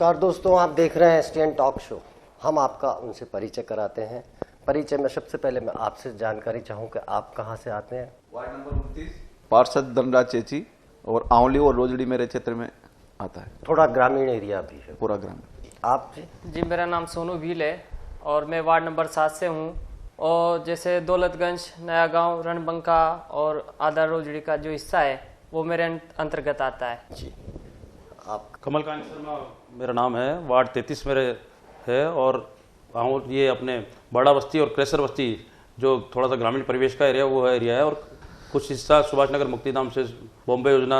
नमस्कार दोस्तों, आप देख रहे हैं एसटीएन टॉक शो। हम आपका उनसे परिचय कराते हैं। परिचय में सबसे पहले मैं आपसे जानकारी चाहूँ कि आप कहाँ से आते हैं। वार्ड नंबर 29 पार्षद धनराज चेची और आंवली और रोजड़ी मेरे क्षेत्र में आता है। थोड़ा ग्रामीण एरिया भी है। पूरा ग्रामीण। आप जी मेरा नाम सोनू भील है और मैं वार्ड नंबर 7 से हूँ। और जैसे दौलतगंज, नया गांव, रणबंका और आधा रोजड़ी का जो हिस्सा है वो मेरे अंतर्गत आता है। जी आप। कमलकांत शर्मा मेरा नाम है, वार्ड 33 मेरे है और ये अपने बड़ा बस्ती और क्रेसर बस्ती जो थोड़ा सा ग्रामीण परिवेश का एरिया वो एरिया है और कुछ हिस्सा सुभाष नगर मुक्तिधाम से बॉम्बे योजना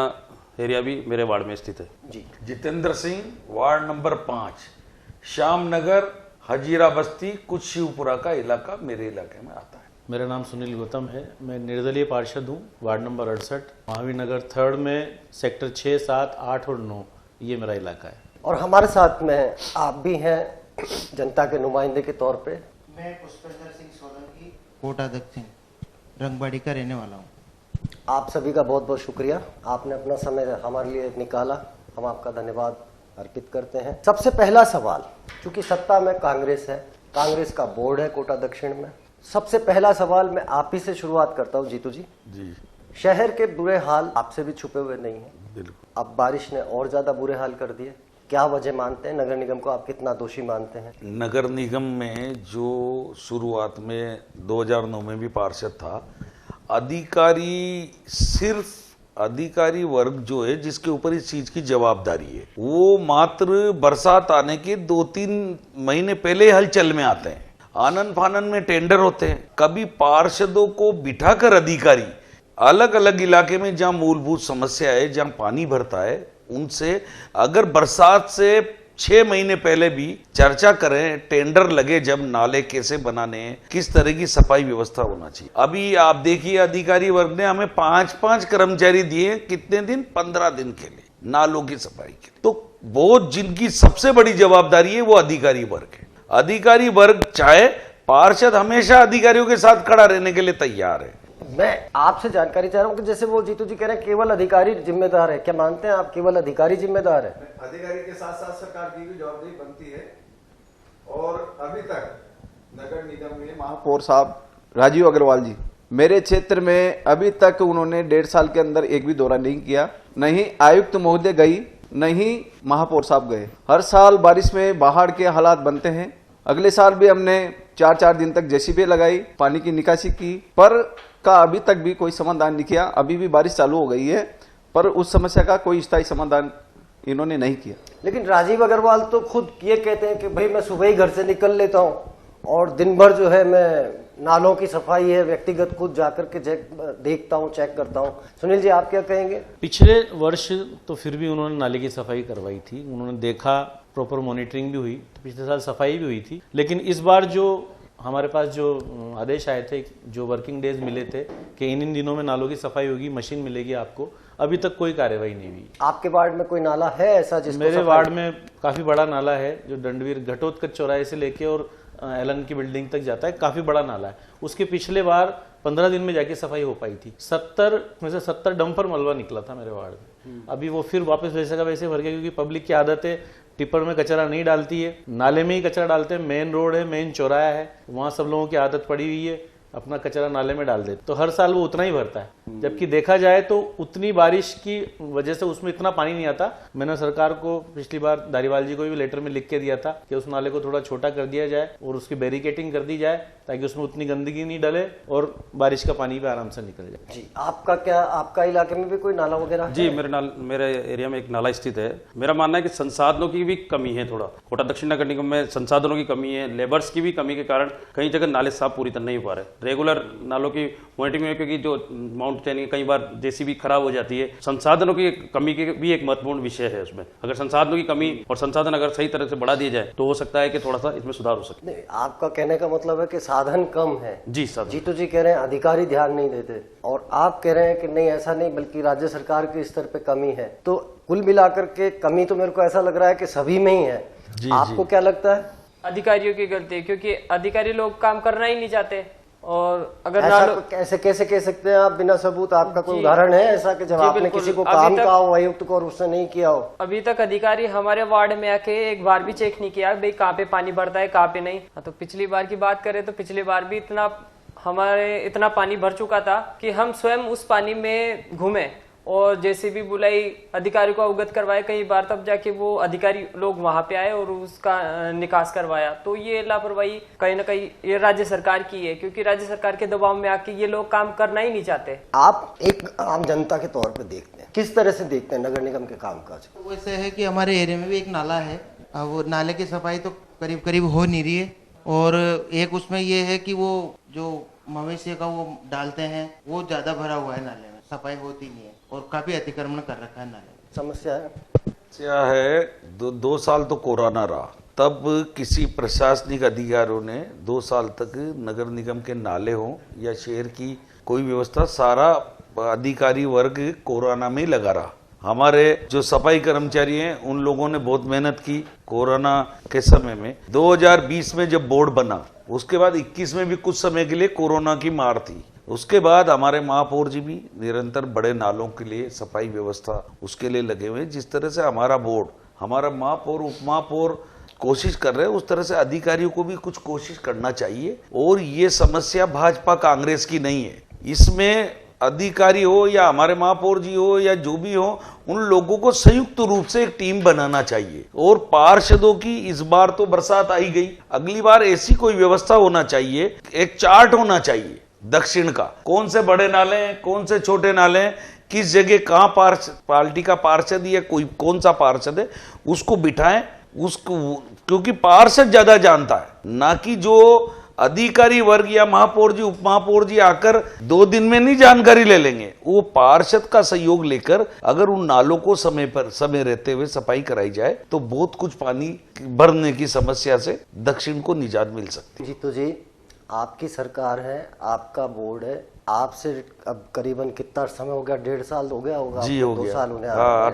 एरिया भी मेरे वार्ड में स्थित है। जी जितेंद्र सिंह, वार्ड नंबर 5, श्याम नगर, हजीरा बस्ती, कुछ शिवपुरा का इलाका मेरे इलाके में आता है। मेरा नाम सुनील गौतम है, मैं निर्दलीय पार्षद हूँ, वार्ड नंबर 68, महावीर नगर 3 में, सेक्टर 6, 7, 8 और 9 ये मेरा इलाका है। और हमारे साथ में आप भी हैं जनता के नुमाइंदे के तौर पे। मैं पुष्पेंद्र सिंह सोलंकी, कोटा दक्षिण, रंगबाड़ी का रहने वाला हूँ। आप सभी का बहुत बहुत शुक्रिया, आपने अपना समय हमारे लिए निकाला, हम आपका धन्यवाद अर्पित करते हैं। सबसे पहला सवाल, क्योंकि सत्ता में कांग्रेस है, कांग्रेस का बोर्ड है कोटा दक्षिण में, सबसे पहला सवाल मैं आप ही से शुरुआत करता हूँ। जीतू जी, शहर के बुरे हाल आपसे भी छुपे हुए नहीं है। बिल्कुल। अब बारिश ने और ज्यादा बुरे हाल कर दिए, क्या वजह मानते हैं? नगर निगम को आप कितना दोषी मानते हैं? नगर निगम में जो शुरुआत में 2009 में भी पार्षद था, अधिकारी वर्ग जो है जिसके ऊपर इस चीज की जवाबदारी है, वो मात्र बरसात आने के 2-3 महीने पहले हलचल में आते हैं। आनन फानन में टेंडर होते हैं। कभी पार्षदों को बिठाकर अधिकारी अलग अलग इलाके में जहां मूलभूत समस्या है, जहां पानी भरता है, उनसे अगर बरसात से 6 महीने पहले भी चर्चा करें, टेंडर लगे जब नाले कैसे बनाने हैं, किस तरह की सफाई व्यवस्था होना चाहिए। अभी आप देखिए अधिकारी वर्ग ने हमें 5-5 कर्मचारी दिए, कितने दिन? 15 दिन के लिए, नालों की सफाई के लिए। तो वो जिनकी सबसे बड़ी जवाबदारी है वो अधिकारी वर्ग है। अधिकारी वर्ग चाहे, पार्षद हमेशा अधिकारियों के साथ खड़ा रहने के लिए तैयार है। मैं आपसे जानकारी चाह रहा हूँ कि जैसे वो जीतू जी कह रहे हैं केवल अधिकारी जिम्मेदार है, क्या मानते हैं आप केवल अधिकारी जिम्मेदार है? अधिकारी के साथ साथ सरकार की भी जवाबदारी बनती है। और अभी तक नगर निगम में महापौर साहब राजीव अग्रवाल जी मेरे क्षेत्र में अभी तक उन्होंने 1.5 साल के अंदर एक भी दौरा नहीं किया। नहीं आयुक्त महोदय गई, नहीं महापौर साहब गए। हर साल बारिश में बाढ़ के हालात बनते हैं। अगले साल भी हमने 4-4 दिन तक जेसीबी लगाई, पानी की निकासी की, पर का अभी तक भी कोई समाधान नहीं किया। अभी भी बारिश चालू हो गई है पर उस समस्या का कोई स्थायी समाधान इन्होंने नहीं किया। लेकिन राजीव अग्रवाल तो खुद ये कहते हैं कि भाई मैं सुबह ही घर से निकल लेता हूँ और दिन भर जो है मैं नालों की सफाई है व्यक्तिगत खुद जाकर के देखता हूँ, चेक करता हूँ। सुनील जी आप क्या कहेंगे? पिछले वर्ष तो फिर भी उन्होंने नाले की सफाई करवाई थी, उन्होंने देखा, प्रॉपर मॉनिटरिंग भी हुई, पिछले साल सफाई भी हुई थी। लेकिन इस बार जो हमारे पास जो आदेश आए थे, जो वर्किंग डेज मिले थे कि इन दिनों में नालों की सफाई होगी, मशीन मिलेगी आपको, अभी तक कोई कार्यवाही नहीं हुई। आपके वार्ड में कोई नाला है ऐसा जिसको? मेरे वार्ड में काफी बड़ा नाला है जो दंडवीर घटोत्कच चौराहे से लेके और एलन की बिल्डिंग तक जाता है, काफी बड़ा नाला है। उसके पिछले बार 15 दिन में जाके सफाई हो पाई थी। 70 में से 70 डंपर मलबा निकला था मेरे वार्ड में। अभी वो फिर वापस वैसे का वैसे भर गया, क्योंकि पब्लिक की आदत है टिप्पर में कचरा नहीं डालती है, नाले में ही कचरा डालते हैं। मेन रोड है, मेन चौराहा है, वहां सब लोगों की आदत पड़ी हुई है अपना कचरा नाले में डाल देते, तो हर साल वो उतना ही भरता है। जबकि देखा जाए तो उतनी बारिश की वजह से उसमें इतना पानी नहीं आता। मैंने सरकार को पिछली बार धारीवाल जी को भी लेटर में लिख के दिया था कि उस नाले को थोड़ा छोटा कर दिया जाए और उसकी बैरिकेटिंग कर दी जाए ताकि उसमें उतनी गंदगी नहीं डले और बारिश का पानी भी आराम से निकल जाए। जी आपका क्या, आपका इलाके में भी कोई नाला वगैरह? जी मेरे एरिया में एक नाला स्थित है। मेरा मानना है कि संसाधनों की भी कमी है, थोड़ा कोटा दक्षिण नगर निगम में संसाधनों की कमी है, लेबर्स की भी कमी के कारण कई जगह नाले साफ पूरी तरह नहीं हो पा रहे। रेगुलर नालों की मॉनिटरिंग में, क्योंकि जो माउंट चैनिंग कई बार जेसीबी खराब हो जाती है। संसाधनों की कमी के भी एक महत्वपूर्ण विषय है उसमें। अगर संसाधनों की कमी और संसाधन अगर सही तरह से बढ़ा दिए जाए तो हो सकता है कि थोड़ा सा इसमें सुधार हो सके। नहीं, आपका कहने का मतलब है कि साधन कम है। जी साधन। जीतू जी कह रहे हैं अधिकारी ध्यान नहीं देते और आप कह रहे हैं कि नहीं ऐसा नहीं, बल्कि राज्य सरकार के स्तर पे कमी है। तो कुल मिलाकर के कमी तो मेरे को ऐसा लग रहा है कि सभी में ही है। आपको क्या लगता है? अधिकारियों की गलती है, क्योंकि अधिकारी लोग काम करना ही नहीं चाहते और अगर ऐसा नालों कैसे कैसे कह सकते हैं आप बिना सबूत? आपका कोई जी। उदाहरण है ऐसा कि जब जी, आपने बिल्कुल। किसी को अभी काम तक- कहा हो आयुक्त को और उसने नहीं किया हो? अभी तक अधिकारी हमारे वार्ड में आके एक बार भी चेक नहीं किया भाई कहाँ पे पानी भरता है कहाँ पे नहीं। हाँ, तो पिछली बार की बात करें तो पिछली बार भी इतना पानी भर चुका था कि हम स्वयं उस पानी में घूमे और जेसीबी बुलाई, अधिकारी को अवगत करवाए कई बार, तब जाके वो अधिकारी लोग वहां पे आए और उसका निकास करवाया। तो ये लापरवाही कहीं ना कहीं ये राज्य सरकार की है, क्योंकि राज्य सरकार के दबाव में आके ये लोग काम करना ही नहीं चाहते। आप एक आम जनता के तौर पर देखते हैं, किस तरह से देखते हैं नगर निगम के कामकाज? वैसे है कि हमारे एरिया में भी एक नाला है, वो नाले की सफाई तो करीब करीब हो नहीं रही है, और एक उसमें ये है कि वो जो मवेशी का वो डालते हैं वो ज्यादा भरा हुआ है नाले में, सफाई होती नहीं है और काफी अतिक्रमण कर रखा है नाले में। समस्या है। क्या है, दो साल तो कोरोना रहा, तब किसी प्रशासनिक अधिकारियों ने 2 साल तक नगर निगम के नाले हो या शहर की कोई व्यवस्था, सारा अधिकारी वर्ग कोरोना में ही लगा रहा। हमारे जो सफाई कर्मचारी हैं उन लोगों ने बहुत मेहनत की कोरोना के समय में। 2020 में जब बोर्ड बना उसके बाद 21 में भी कुछ समय के लिए कोरोना की मार थी। उसके बाद हमारे महापौर जी भी निरंतर बड़े नालों के लिए सफाई व्यवस्था उसके लिए लगे हुए हैं। जिस तरह से हमारा बोर्ड, हमारा महापौर, उप महापौर कोशिश कर रहे हैं, उस तरह से अधिकारियों को भी कुछ कोशिश करना चाहिए। और ये समस्या भाजपा कांग्रेस की नहीं है, इसमें अधिकारी हो या हमारे महापौर जी हो या जो भी हो, उन लोगों को संयुक्त रूप से एक टीम बनाना चाहिए। और पार्षदों की इस बार तो बरसात आई गई, अगली बार ऐसी कोई व्यवस्था होना चाहिए, एक चार्ट होना चाहिए दक्षिण का, कौन से बड़े नाले हैं, कौन से छोटे नाले हैं, किस जगह कहाँ पार्टी का पार्षद या कोई कौन सा पार्षद है, उसको बिठाएं उसको, क्योंकि पार्षद ज्यादा जानता है, ना कि जो अधिकारी वर्ग या महापौर जी उप महापौर जी आकर 2 दिन में नहीं जानकारी ले लेंगे। वो पार्षद का सहयोग लेकर अगर उन नालों को समय रहते हुए सफाई कराई जाए तो बहुत कुछ पानी भरने की समस्या से दक्षिण को निजात मिल सकती है। जीतू जी, आपकी सरकार है, आपका बोर्ड है, आपसे अब करीबन कितना समय हो गया? 1.5 साल हो गया होगा? जी हो 2 गया। साल होने हाँ,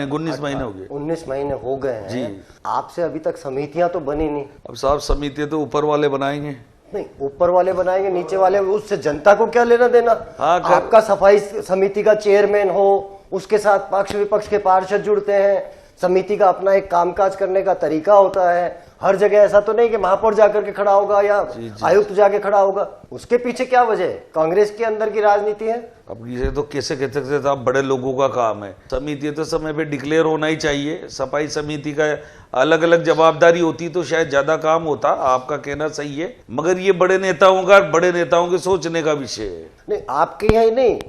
19 महीने हो गए। 19 महीने हो गए हैं जी। आपसे अभी तक समितियां तो बनी नहीं। अब साहब समिति तो ऊपर वाले बनाएंगे। नहीं, ऊपर वाले बनाएंगे, नीचे वाले, उससे जनता को क्या लेना देना? हाँ, आपका सफाई समिति का चेयरमैन हो, उसके साथ पक्ष विपक्ष के पार्षद जुड़ते हैं, समिति का अपना एक कामकाज करने का तरीका होता है। हर जगह ऐसा तो नहीं कि महापौर जाकर के खड़ा होगा या आयुक्त जाके खड़ा होगा। उसके पीछे क्या वजह है? कांग्रेस के अंदर की राजनीति है। अब ये तो कैसे कह सकते थे, आप बड़े लोगों का काम है। समिति तो समय पे डिक्लेयर होना ही चाहिए। सफाई समिति का अलग अलग जवाबदारी होती तो शायद ज्यादा काम होता। आपका कहना सही है, मगर ये बड़े नेताओं के सोचने का विषय है। नहीं, आपके यहाँ ही नहीं,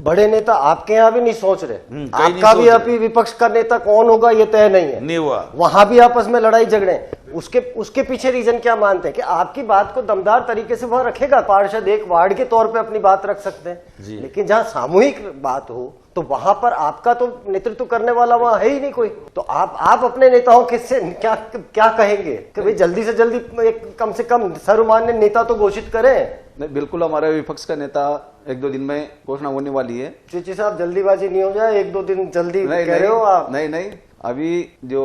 बड़े नेता आपके यहाँ भी नहीं सोच रहे। कहीं नहीं आपका भी सोच अभी विपक्ष का नेता कौन होगा ये तय नहीं है, नहीं हुआ। वहां भी आपस में लड़ाई झगड़े। उसके पीछे रीजन क्या मानते हैं कि आपकी बात को दमदार तरीके से वह रखेगा। पार्षद एक वार्ड के तौर पे अपनी बात रख सकते हैं, लेकिन जहां सामूहिक बात हो तो वहां पर आपका तो नेतृत्व करने वाला वहां है ही नहीं कोई। तो आप अपने नेताओं के से क्या कहेंगे कि भाई जल्दी से जल्दी एक कम से कम सर्वमान्य नेता तो घोषित करें? नहीं, बिल्कुल हमारे विपक्ष का नेता 1-2 दिन में घोषणा होने वाली है। चिची साहब, जल्दीबाजी नहीं हो जाए, 1-2 दिन जल्दी नहीं, कह रहे हो आप? नहीं, अभी जो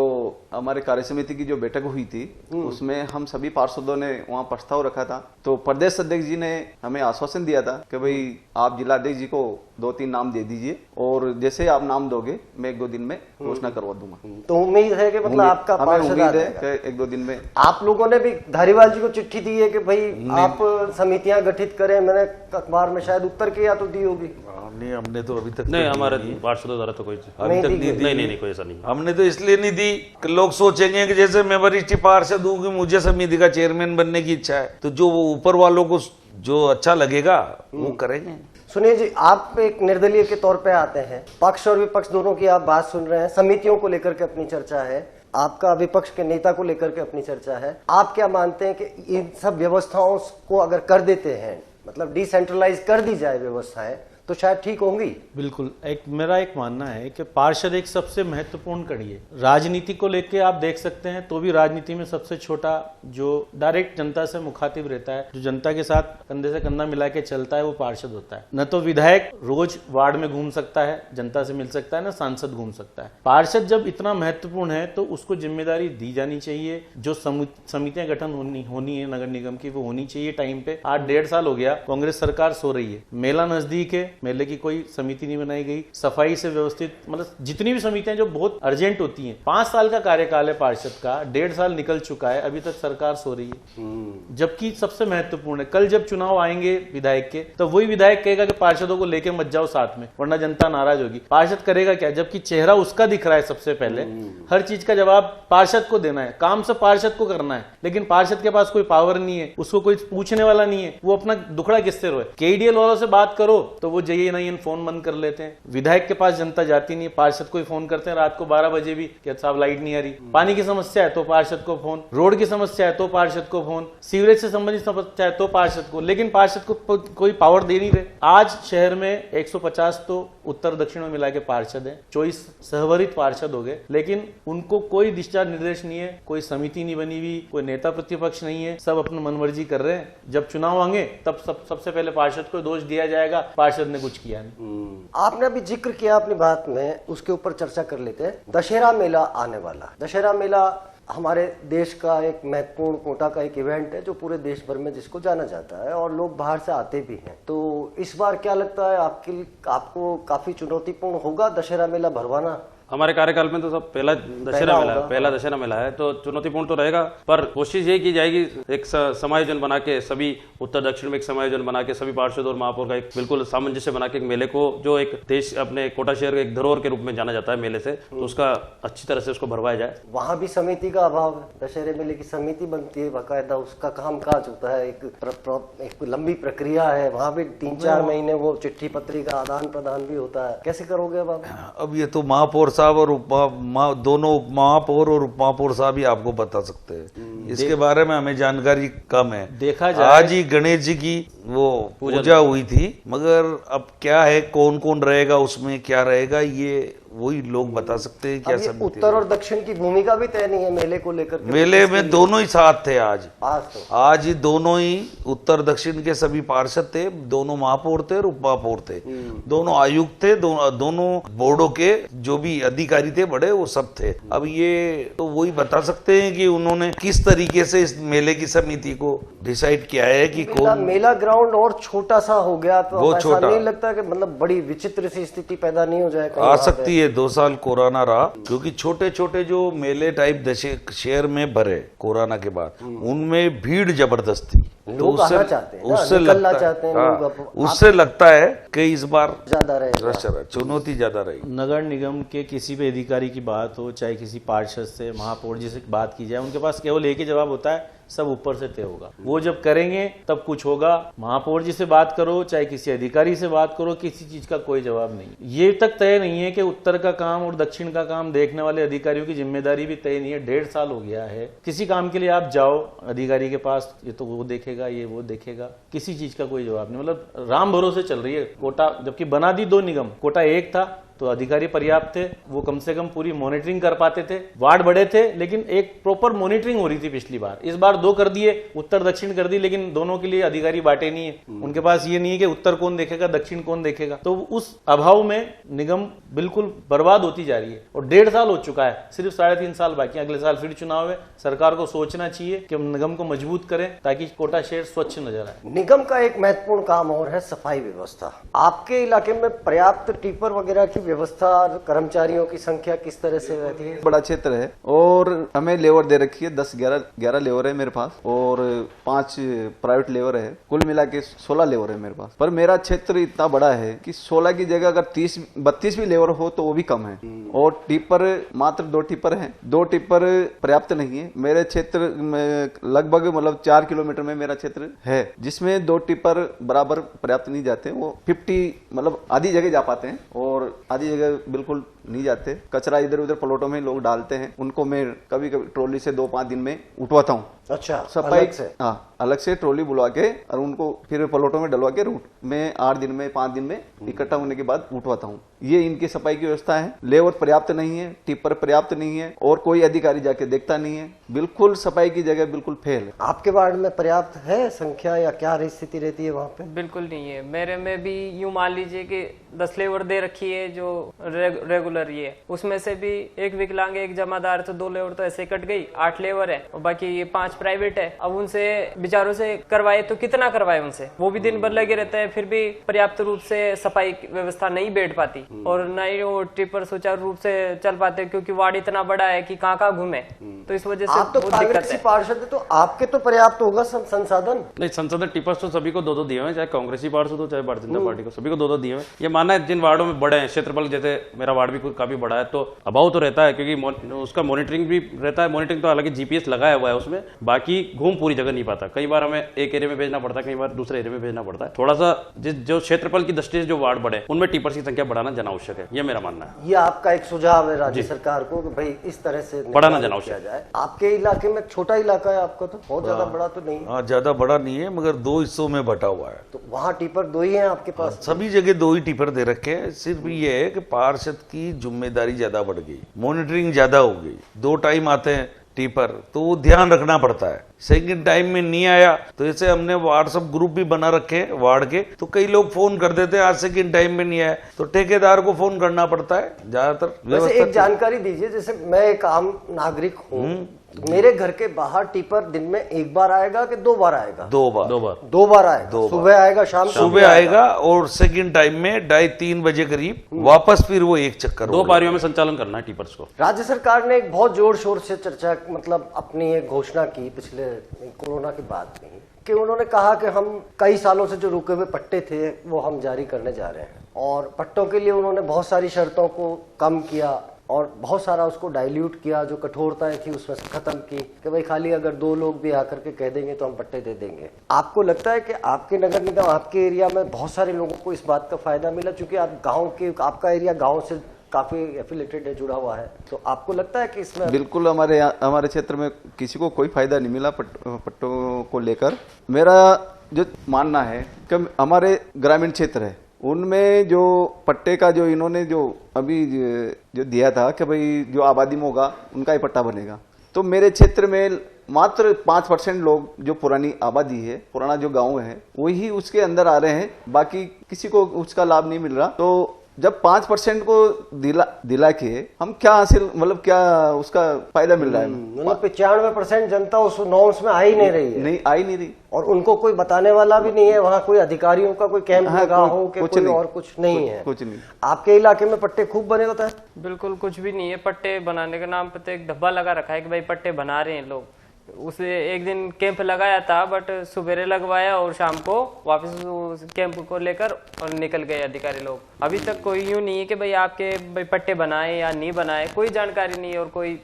हमारे कार्य समिति की जो बैठक हुई थी उसमें हम सभी पार्षदों ने वहाँ प्रस्ताव रखा था। तो प्रदेश अध्यक्ष जी ने हमें आश्वासन दिया था कि भाई आप जिलाध्यक्ष जी को 2-3 नाम दे दीजिए और जैसे आप नाम दोगे मैं 1-2 दिन में घोषणा करवा दूंगा। तो उम्मीद है कि मतलब आपका हमें पार्षद उम्मीद आ है जाएगा। कि 1-2 दिन में। आप लोगों ने भी धारीवाल जी को चिट्ठी दी है कि भाई आप समितियां गठित करें? मैंने अखबार में शायद उत्तर किया तो दी होगी। नहीं, हमने तो अभी तक नहीं, हमारे पार्षदों द्वारा तो कोई अभी तक नहीं दी। नहीं, कोई ऐसा नहीं। हमने तो इसलिए नहीं दी कि लोग सोचेंगे कि जैसे मैं वरिष्ठ पार्षद हूँ कि मुझे समिति का चेयरमैन बनने की इच्छा है, तो जो वो ऊपर वालों को जो अच्छा लगेगा वो करेंगे। सुनिए जी, आप एक निर्दलीय के तौर पे आते हैं, पक्ष और विपक्ष दोनों की आप बात सुन रहे हैं, समितियों को लेकर के अपनी चर्चा है, आपका विपक्ष के नेता को लेकर के अपनी चर्चा है। आप क्या मानते हैं कि इन सब व्यवस्थाओं को अगर कर देते हैं, मतलब डिसेंट्रलाइज कर दी जाए व्यवस्थाएं, तो शायद ठीक होंगी। बिल्कुल, मेरा एक मानना है कि पार्षद एक सबसे महत्वपूर्ण कड़ी है। राजनीति को लेके आप देख सकते हैं तो भी राजनीति में सबसे छोटा जो डायरेक्ट जनता से मुखातिब रहता है, जो जनता के साथ कंधे से कंधा मिला के चलता है, वो पार्षद होता है। न तो विधायक रोज वार्ड में घूम सकता है, जनता से मिल सकता है, न सांसद घूम सकता है। पार्षद जब इतना महत्वपूर्ण है तो उसको जिम्मेदारी दी जानी चाहिए। जो समितियां गठन होनी है नगर निगम की, वो होनी चाहिए टाइम पे। आज 1.5 साल हो गया, कांग्रेस सरकार सो रही है। मेला नजदीक है, मेले की कोई समिति नहीं बनाई गई। सफाई से व्यवस्थित, मतलब जितनी भी समितियां जो बहुत अर्जेंट होती हैं, 5 साल का कार्यकाल है पार्षद का, 1.5 साल निकल चुका है, अभी तक सरकार सो रही है। जबकि सबसे महत्वपूर्ण है, कल जब चुनाव आएंगे विधायक के, तो वही विधायक कहेगा कि पार्षदों को लेके मत जाओ साथ में, वरना जनता नाराज होगी। पार्षद करेगा क्या, जबकि चेहरा उसका दिख रहा है सबसे पहले। हर चीज का जवाब पार्षद को देना है, काम सब पार्षद को करना है, लेकिन पार्षद के पास कोई पावर नहीं है, उसको कोई पूछने वाला नहीं है, वो अपना दुखड़ा किससे रोए। केडीएल वालों से बात करो तो वो JNIN फोन बंद कर लेते हैं। विधायक के पास जनता जाती नहीं है, पार्षद को ही फोन करते हैं रात को 12 बजे भी कि साहब लाइट नहीं आ रही। पानी की समस्या है तो पार्षद को फोन, रोड की समस्या है तो पार्षद को फोन, सीवरेज से संबंधित समस्या है तो पार्षद को, लेकिन पार्षद को कोई पावर दे नहीं रहे। आज शहर में 150 तो उत्तर दक्षिण में मिला के पार्षद है, 24 सहवरित पार्षद हो गए, लेकिन उनको कोई दिशा निर्देश नहीं है, कोई समिति नहीं बनी हुई, कोई नेता प्रतिपक्ष नहीं है, सब अपनी मनमर्जी कर रहे हैं। जब चुनाव आएंगे तब सबसे पहले पार्षद को दोष दिया जाएगा, पार्षद ने कुछ किया नहीं। आपने अभी जिक्र किया अपनी बात में, उसके ऊपर चर्चा कर लेते हैं। दशहरा मेला आने वाला, दशहरा मेला हमारे देश का एक महत्वपूर्ण कोटा का एक इवेंट है जो पूरे देश भर में जिसको जाना जाता है और लोग बाहर से आते भी हैं। तो इस बार क्या लगता है आपको काफी चुनौतीपूर्ण होगा दशहरा मेला भरवाना? हमारे कार्यकाल में तो सब पहला दशहरा मेला है, तो चुनौतीपूर्ण तो रहेगा, पर कोशिश ये की जाएगी एक समायोजन बना के, सभी उत्तर दक्षिण में एक समायोजन बना के, सभी पार्षद और महापौर का एक बिल्कुल सामंजस्य बना के एक मेले को, जो एक देश अपने कोटा शहर के एक धरोहर के रूप में जाना जाता है मेले से, तो उसका अच्छी तरह से उसको भरवाया जाए। वहाँ भी समिति का अभाव है, दशहरे मेले की समिति बनती है बाकायदा, उसका काम काज होता है, एक लंबी प्रक्रिया है, वहाँ भी 3-4 महीने वो चिट्ठी पत्री का आदान प्रदान भी होता है। कैसे करोगे अब ये तो महापौर साहब और दोनों महापौर और उप महापौर साहब ही आपको बता सकते हैं, इसके बारे में हमें जानकारी कम है। देखा जाए आज ही गणेश जी की वो पूजा हुई थी, मगर अब क्या है, कौन कौन रहेगा उसमें, क्या रहेगा, ये वही लोग बता सकते हैं। क्या सब उत्तर और दक्षिण की भूमिका भी तय नहीं है मेले को लेकर? मेले में दोनों ही साथ थे आज ही दोनों ही उत्तर दक्षिण के सभी पार्षद थे, दोनों महापौर थे और उप महापौर थे, दोनों आयुक्त थे, दोनों बोर्डों के जो भी अधिकारी थे बड़े, वो सब थे। अब ये तो वही बता सकते हैं कि उन्होंने किस तरीके से इस मेले की समिति को डिसाइड किया है कि कौन। मेला ग्राउंड और छोटा सा हो गया तो वो छोटा नहीं लगता कि मतलब बड़ी विचित्र सी स्थिति पैदा नहीं हो जाए? आ सकती है, 2 साल कोरोना रहा, क्योंकि छोटे छोटे जो मेले टाइप शहर में भरे कोरोना के बाद, उनमें भीड़ जबरदस्त थी, लोग तो आना चाहते हैं, निकलना चाहते हैं, उससे लगता है कि इस बार ज्यादा रहेगा, चुनौती ज्यादा रही। नगर निगम के किसी भी अधिकारी की बात हो, चाहे किसी पार्षद से, महापौर जी से बात की जाए, उनके पास केवल एक ही जवाब होता है, सब ऊपर से तय होगा। वो जब करेंगे तब कुछ होगा। महापौर जी से बात करो, चाहे किसी अधिकारी से बात करो, किसी चीज का कोई जवाब नहीं। ये तक तय नहीं है कि उत्तर का काम और दक्षिण का काम देखने वाले अधिकारियों की जिम्मेदारी भी तय नहीं है। 1.5 साल हो गया है। किसी काम के लिए आप जाओ अधिकारी के पास, ये तो वो देखेगा, ये वो देखेगा, किसी चीज का कोई जवाब नहीं। मतलब राम भरोसे चल रही है कोटा, जबकि बना दी 2 निगम, कोटा 1 था तो अधिकारी पर्याप्त थे, वो कम से कम पूरी मॉनिटरिंग कर पाते थे, वार्ड बड़े थे लेकिन एक प्रॉपर मॉनिटरिंग हो रही थी पिछली बार। इस बार 2 कर दिए, उत्तर दक्षिण कर दी, लेकिन दोनों के लिए अधिकारी बांटे नहीं है। उनके पास ये नहीं है कि उत्तर कौन देखेगा, दक्षिण कौन देखेगा। तो उस अभाव में निगम बिल्कुल बर्बाद होती जा रही है और 1.5 साल हो चुका है, सिर्फ 3.5 साल बाकी। अगले साल फिर चुनाव है, सरकार को सोचना चाहिए कि निगम को मजबूत करें ताकि कोटा शहर स्वच्छ नजर आए। निगम का एक महत्वपूर्ण काम और है सफाई व्यवस्था। आपके इलाके में पर्याप्त टिपर वगैरह की व्यवस्था, कर्मचारियों की संख्या किस तरह से रहती है? बड़ा क्षेत्र है और हमें लेबर दे रखी है, 10-11 लेबर है मेरे पास और 5 प्राइवेट लेबर है, कुल मिला के 16 लेबर है मेरे पास। पर मेरा क्षेत्र इतना बड़ा है कि 16 की जगह अगर 30-32 भी लेबर हो तो वो भी कम है और टिपर मात्र 2 टिपर हैं। 2 टिपर पर्याप्त नहीं है। मेरे क्षेत्र में लगभग मतलब 4 किलोमीटर में मेरा क्षेत्र है, जिसमें 2 टिपर बराबर पर्याप्त नहीं जाते। वो 50 मतलब आधी जगह जा पाते हैं और आधी जगह बिल्कुल नहीं जाते। कचरा इधर उधर प्लॉटों में लोग डालते हैं, उनको मैं कभी कभी ट्रॉली से 2-5 दिन में उठवाता हूँ। अच्छा, सफाई अलग से? हाँ, अलग से ट्रॉली बुलवा के और उनको फिर पलोटों में डलवा के रूट में 8 दिन में 5 दिन में इकट्ठा होने के बाद उठवाता हूँ। ये इनकी सफाई की व्यवस्था है। लेबर पर्याप्त नहीं है, टिप्पर पर्याप्त नहीं है और कोई अधिकारी जाके देखता नहीं है। बिल्कुल सफाई की जगह बिल्कुल फेल है। आपके वार्ड में पर्याप्त है संख्या या क्या स्थिति रहती है वहाँ पे? बिल्कुल नहीं है। मेरे में भी यूं मान लीजिए कि 10 लेबर दे रखी है जो रेगुलर ये, उसमें से भी एक विकलांग एक जमादार, तो 2 लेबर तो ऐसे कट गई, 8 लेबर है और बाकी ये 5 प्राइवेट है। अब उनसे बेचारों से करवाए तो कितना करवाए उनसे, वो भी दिन भर लगे रहते हैं, फिर भी पर्याप्त रूप से सफाई व्यवस्था नहीं बैठ पाती और न ही वो टिप्पर सुचारू रूप से चल पाते क्योंकि वार्ड इतना बड़ा है कि कहाँ घूमे। तो इस वजह से आप तो बहुत दिक्कत कांग्रेसी है। पार्षद है, तो आपके तो पर्याप्त होगा संसाधन? नहीं, संसद टिपर्स तो सभी को 2-2 दिए हुए हैं, चाहे कांग्रेसी पार्षद हो चाहे भारतीय जनता पार्टी को, सभी को 2-2 दिए हुए हैं। ये मानना है जिन वार्डों में बड़े हैं क्षेत्रफल, जैसे मेरा वार्ड भी काफी बड़ा है, तो अभाव तो रहता है क्योंकि उसका मॉनिटरिंग भी रहता है। मॉनिटरिंग तो हालांकि जीपीएस लगाया हुआ है उसमें, बाकी घूम पूरी जगह नहीं पाता। कई बार हमें एक एरिया में भेजना पड़ता है, कई बार दूसरे एरिया में भेजना पड़ता है। थोड़ा सा जो क्षेत्रफल की दृष्टि से जो वार्ड बड़े उनमें टिपर्स की संख्या बढ़ाना जन आवश्यक है, ये मेरा मानना है। ये आपका एक सुझाव है राज्य सरकार को कि भाई इस तरह से बढ़ाना जन आवश्यक किया जाए। आपके इलाके में छोटा इलाका है आपका, तो बहुत ज्यादा बड़ा तो नहीं है? हाँ, ज्यादा बड़ा नहीं है मगर 2 हिस्सों में बटा हुआ है। तो वहाँ टिपर 2 ही हैं आपके पास? सभी जगह 2 ही टिपर दे रखे हैं। सिर्फ ये है कि पार्षद की जिम्मेदारी ज्यादा बढ़ गई, मॉनिटरिंग ज्यादा हो गई। 2 टाइम आते हैं टिपर, तो वो ध्यान रखना पड़ता है। सेकंड टाइम में नहीं आया तो जैसे हमने व्हाट्सएप ग्रुप भी बना रखे हैं वार्ड के, तो कई लोग फोन कर देते हैं आज सेकंड टाइम में नहीं आया तो ठेकेदार को फोन करना पड़ता है ज्यादातर। वैसे एक जानकारी दीजिए, जैसे मैं एक आम नागरिक हूँ, मेरे घर के बाहर टिपर दिन में 1 बार आएगा कि 2 बार आएगा? 2 बार। 2 बार आएगा। सुबह आएगा, शाम सुबह आएगा और सेकंड टाइम में 2:30 बजे करीब वापस फिर वो एक चक्कर 2 पारियों में संचालन करना है टिपर्स को। राज्य सरकार ने एक बहुत जोर शोर से चर्चा, मतलब अपनी एक घोषणा की पिछले कोरोना के बाद में कि उन्होंने कहा कि हम कई सालों से जो रुके हुए पट्टे थे वो हम जारी करने जा रहे हैं, और पट्टों के लिए उन्होंने बहुत सारी शर्तों को कम किया और बहुत सारा उसको डाइल्यूट किया, जो कठोरताएं थी उसमें से खत्म की कि भाई खाली अगर 2 लोग भी आकर के कह देंगे तो हम पट्टे दे देंगे। आपको लगता है कि आपके नगर निगम, आपके एरिया में बहुत सारे लोगों को इस बात का फायदा मिला, क्योंकि आप गाँव के, आपका एरिया गाँव से काफी एफिलेटेड है, जुड़ा हुआ है, तो आपको लगता है कि इसमें? बिल्कुल हमारे क्षेत्र में किसी को कोई फायदा नहीं मिला पट्टों को लेकर। मेरा जो मानना है कि हमारे ग्रामीण क्षेत्र है उनमें जो पट्टे का जो इन्होंने जो अभी जो दिया था कि भाई जो आबादी में होगा उनका ही पट्टा बनेगा, तो मेरे क्षेत्र में मात्र 5% लोग जो पुरानी आबादी है, पुराना जो गांव है, वही उसके अंदर आ रहे हैं, बाकी किसी को उसका लाभ नहीं मिल रहा। तो जब 5% को दिला के हम क्या हासिल, मतलब क्या उसका फायदा मिल रहा है? मतलब 95% जनता उस नॉर्म्स में आ ही नहीं रही है। नहीं, आ ही नहीं रही, और उनको कोई बताने वाला भी नहीं है, वहाँ कोई अधिकारियों का कोई कैंप लगा हो कि कुछ कोई नहीं, और कुछ नहीं है। कुछ नहीं। आपके इलाके में पट्टे खूब बने होता है? बिल्कुल कुछ भी नहीं है। पट्टे बनाने के नाम पे तो एक धब्बा लगा रखा है कि भाई पट्टे बना रहे हैं लोग। उसे एक दिन कैंप लगाया था, बट सुबेरे लगवाया और शाम को वापस उस कैंप को लेकर और निकल गए अधिकारी लोग। अभी तक कोई यूं नहीं है कि भाई आपके भाई पट्टे बनाए या नहीं बनाए, कोई जानकारी नहीं है और कोई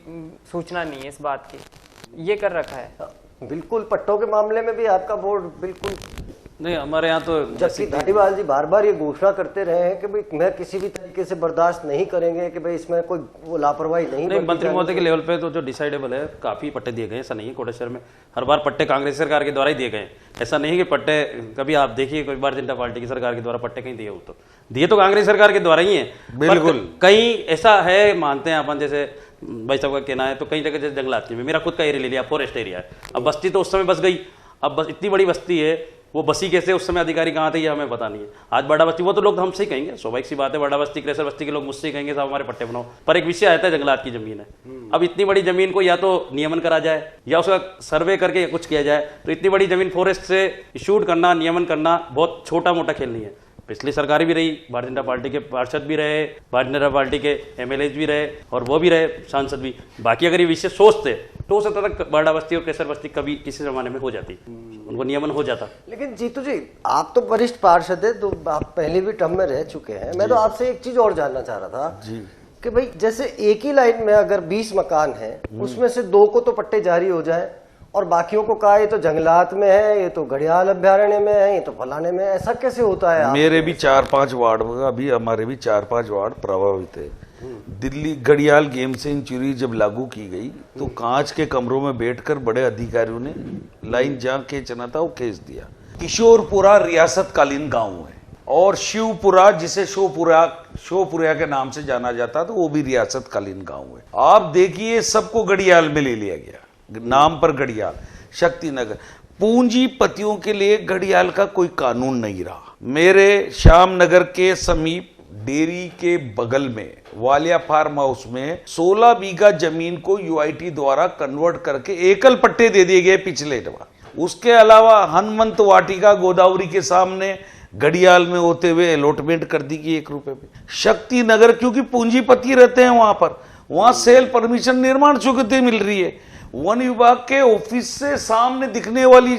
सूचना नहीं है इस बात की। ये कर रखा है। बिल्कुल पट्टों के मामले में भी आपका बोर्ड बिल्कुल नहीं, हमारे यहाँ तो जबकि धारीवाल जी बार बार ये घोषणा करते रहे हैं कि भाई मैं किसी भी तरीके से बर्दाश्त नहीं करेंगे कि भाई इसमें कोई वो लापरवाही नहीं। मंत्री महोदय के लेवल पे तो जो डिसाइडेबल है, काफी पट्टे दिए गए, ऐसा नहीं है। कोटेश्वर में हर बार पट्टे कांग्रेस सरकार के द्वारा ही दिए गए, ऐसा नहीं कि पट्टे कभी आप देखिए कोई भारतीय जनता पार्टी की सरकार के द्वारा पट्टे कहीं दिए हो, तो दिए तो कांग्रेस सरकार के द्वारा ही है। बिल्कुल। कहीं ऐसा है, मानते हैं अपन, जैसे भाई साहब का कहना है, तो कई जगह जैसे जंगलात में, मेरा खुद का एरिया ले लिया, फॉरेस्ट एरिया है। अब बस्ती तो उस समय बस गई, अब बस इतनी बड़ी बस्ती है, वो बसी कैसे, उस समय अधिकारी कहाँ थे ये हमें पता नहीं है। आज बड़ा बस्ती, वो तो लोग हमसे ही कहेंगे, स्वाभाविक सी बात है, बड़ा बस्ती क्रेसर बस्ती के लोग मुझसे ही कहेंगे साहब हमारे पट्टे बनाओ। पर एक विषय आता है, जंगलात की जमीन है। अब इतनी बड़ी जमीन को या तो नियमन करा जाए या उसका सर्वे करके कुछ किया जाए, तो इतनी बड़ी जमीन फॉरेस्ट से इशूड करना, नियमन करना बहुत छोटा मोटा खेल नहीं है। पिछली सरकार भी रही, भारतीय जनता पार्टी के पार्षद भी रहे, भारतीय जनता पार्टी के एमएलए भी रहे और वो भी रहे, सांसद भी। बाकी अगर ये विषय सोचते तो हो सकता था बड़ा बस्ती और केसर बस्ती कभी किसी जमाने में हो जाती, उनको नियमन हो जाता। लेकिन जीतू जी, आप तो वरिष्ठ पार्षद है, तो आप पहले भी टर्म में रह चुके हैं। मैं तो आपसे एक चीज और जानना चाह रहा था जी, कि भाई जैसे एक ही लाइन में अगर 20 मकान है, उसमें से 2 को तो पट्टे जारी हो जाए और बाकियों को कहा ये तो जंगलात में है, ये तो घड़ियाल अभ्यारण्य में है, ये तो फलाने में, ऐसा कैसे होता है? मेरे भी 4-5 वार्ड, अभी हमारे भी 4-5 वार्ड प्रभावित है। दिल्ली घड़ियाल गेम सेंचुरी जब लागू की गई तो कांच के कमरों में बैठकर बड़े अधिकारियों ने लाइन जहां खींचना था वो खींच दिया। किशोरपुरा रियासतकालीन गांव है और शिवपुरा जिसे शोपुरा के नाम से जाना जाता तो वो भी रियासतकालीन गांव है। आप देखिए सबको घड़ियाल में ले लिया गया, नाम पर घड़ियाल। शक्तिनगर पूंजीपतियों के लिए घड़ियाल का कोई कानून नहीं रहा। मेरे श्यामनगर के समीप डेयरी के बगल में वालिया फार्म हाउस में 16 बीघा जमीन को यूआईटी द्वारा कन्वर्ट करके एकल पट्टे दे दिए गए पिछले बार। उसके अलावा हनुमंत वाटिका गोदावरी के सामने घड़ियाल में होते हुए अलॉटमेंट कर दी गई 1 रुपए में। शक्तिनगर क्योंकि पूंजीपति रहते हैं वहां सेल परमिशन निर्माण स्वीकृति मिल रही है। वन विभाग के ऑफिस से सामने दिखने वाली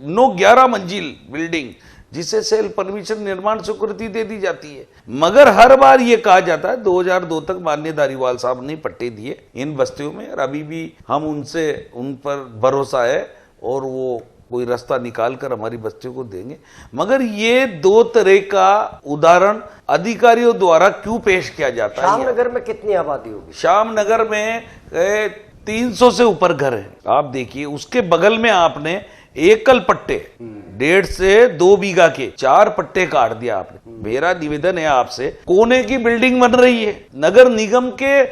11 मंजिल बिल्डिंग जिसे सेल परमिशन निर्माण स्वीकृति दे दी जाती है, मगर हर बार यह कहा जाता है 2002 तक माननीय धारीवाल साहब ने पट्टे दिए इन बस्तियों में और अभी भी हम उन पर भरोसा है और वो कोई रास्ता निकाल कर हमारी बस्तियों को देंगे। मगर ये 2 तरह का उदाहरण अधिकारियों द्वारा क्यों पेश किया जाता है? श्यामनगर में कितनी आबादी होगी? श्यामनगर में 300 से ऊपर घर है। आप देखिए उसके बगल में आपने एकल पट्टे 1.5 से 2 बीघा के 4 पट्टे काट दिया आपने। मेरा निवेदन है आपसे, कोने की बिल्डिंग बन रही है नगर निगम के